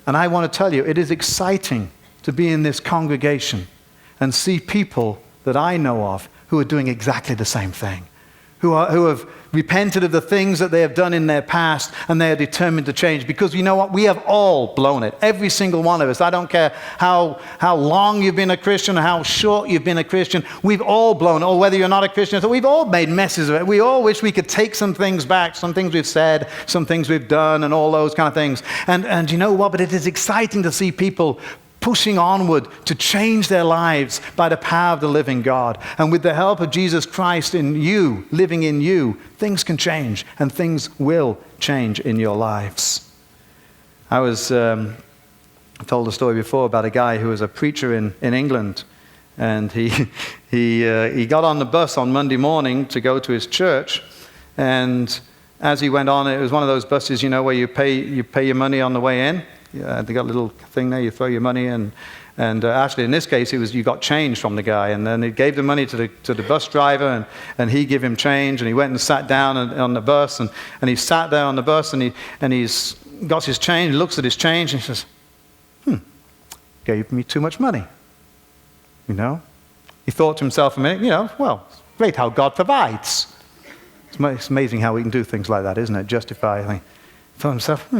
And I want to tell you, it is exciting to be in this congregation and see people that I know of who are doing exactly the same thing, who have repented of the things that they have done in their past, and they are determined to change. Because you know what? We have all blown it. Every single one of us. I don't care how long you've been a Christian or how short you've been a Christian. We've all blown it. Or whether you're not a Christian, so we've all made messes of it. We all wish we could take some things back, some things we've said, some things we've done, and all those kind of things. And you know what? But it is exciting to see people pushing onward to change their lives by the power of the living God. And with the help of Jesus Christ in you, living in you, things can change, and things will change in your lives. I told a story before about a guy who was a preacher in England, and he got on the bus on Monday morning to go to his church, and as he went on, it was one of those buses, you know, where you pay your money on the way in. Yeah, they got a little thing there, you throw your money in. And actually, in this case, you got change from the guy. And then he gave the money to the bus driver, and he gave him change. And he went and sat down on the bus. And he sat there on the bus, and he's got his change. He looks at his change, and he says, gave me too much money. You know? He thought to himself a minute, well, it's great how God provides. It's amazing how we can do things like that, isn't it? Justify. He thought to himself,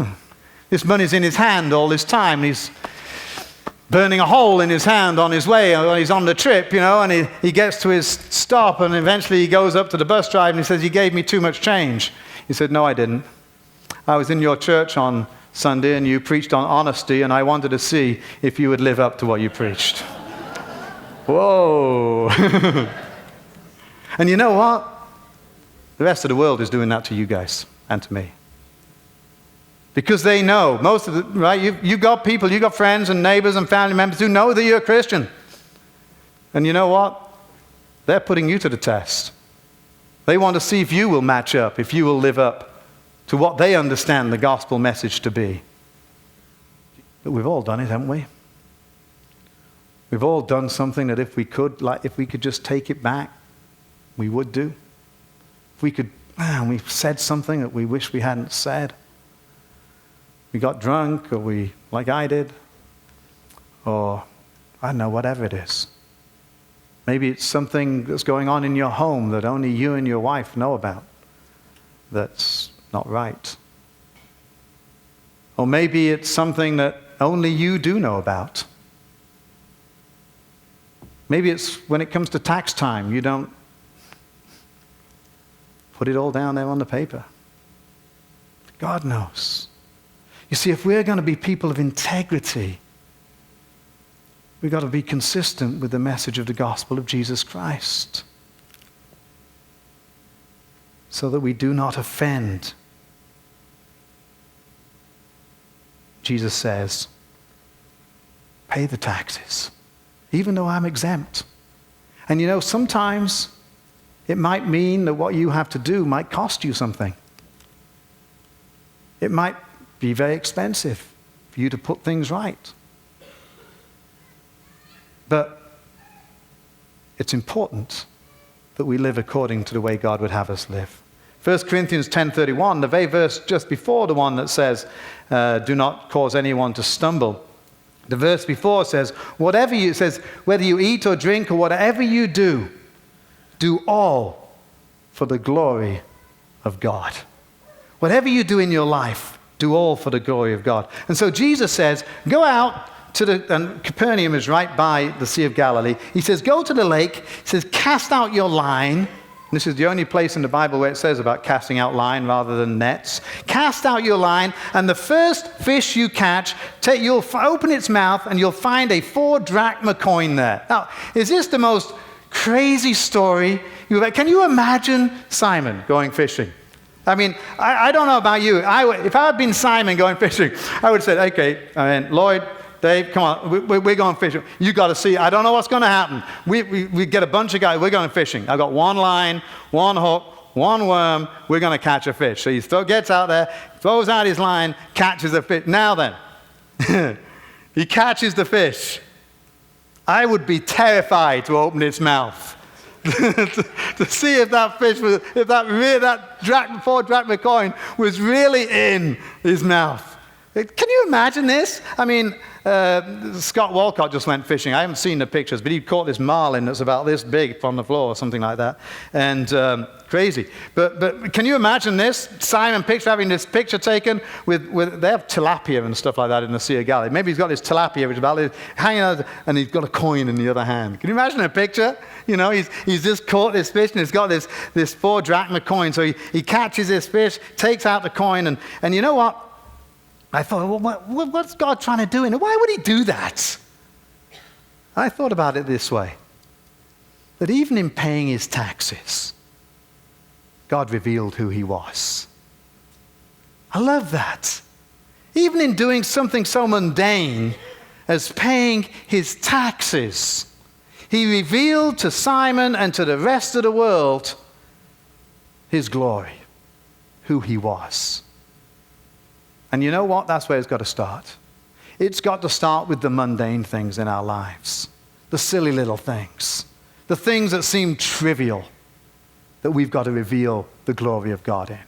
this money's in his hand all this time. He's burning a hole in his hand on his way, or he's on the trip, and he gets to his stop, and eventually he goes up to the bus driver and he says, "You gave me too much change." He said, "No, I didn't. I was in your church on Sunday and you preached on honesty, and I wanted to see if you would live up to what you preached." Whoa. And you know what? The rest of the world is doing that to you guys and to me. Because they know, most of the, right? You've got people, you've got friends and neighbors and family members who know that you're a Christian. And you know what? They're putting you to the test. They want to see if you will match up, if you will live up to what they understand the gospel message to be. But we've all done it, haven't we? We've all done something that if we could just take it back, we would do. If we could, we said something that we wish we hadn't said. We got drunk, or like I did, or I don't know, whatever it is. Maybe it's something that's going on in your home that only you and your wife know about that's not right. Or maybe it's something that only you do know about. Maybe it's when it comes to tax time, you don't put it all down there on the paper. God knows. You see, if we're going to be people of integrity, we've got to be consistent with the message of the gospel of Jesus Christ, so that we do not offend. Jesus says, pay the taxes, even though I'm exempt. And sometimes it might mean that what you have to do might cost you something. It might be very expensive for you to put things right. But it's important that we live according to the way God would have us live. 1 Corinthians 10:31, the very verse just before the one that says, do not cause anyone to stumble. The verse before says, whether you eat or drink or whatever you do, do all for the glory of God. Whatever you do in your life, do all for the glory of God. And so Jesus says, go out and Capernaum is right by the Sea of Galilee. He says, go to the lake. He says, cast out your line. This is the only place in the Bible where it says about casting out line rather than nets. Cast out your line, and the first fish you catch, you'll open its mouth, and you'll find a 4 drachma coin there. Now, is this the most crazy story you've ever? Can you imagine Simon going fishing? I mean, I don't know about you. If I had been Simon going fishing, I would have said, okay, Lloyd, Dave, come on, we're going fishing. You got to see. I don't know what's going to happen. We get a bunch of guys. We're going fishing. I've got one line, one hook, one worm. We're going to catch a fish. So he gets out there, throws out his line, catches a fish. Now then, he catches the fish. I would be terrified to open its mouth. to see if that fish was, that 4 drachma coin was really in his mouth. Can you imagine this? I mean, Scott Walcott just went fishing. I haven't seen the pictures, but he caught this marlin that's about this big on the floor or something like that. And crazy. But can you imagine this? Simon Picture having this picture taken with they have tilapia and stuff like that in the Sea of Galilee. Maybe he's got this tilapia, which is about hanging out, and he's got a coin in the other hand. Can you imagine a picture? You know, he's just caught this fish, and he's got this 4 drachma coin. So he catches this fish, takes out the coin, and you know what? I thought, well, what's God trying to do in it? Why would he do that? I thought about it this way, that even in paying his taxes, God revealed who he was. I love that. Even in doing something so mundane as paying his taxes, he revealed to Simon and to the rest of the world his glory, who he was. And you know what? That's where it's got to start. It's got to start with the mundane things in our lives, the silly little things, the things that seem trivial, that we've got to reveal the glory of God in.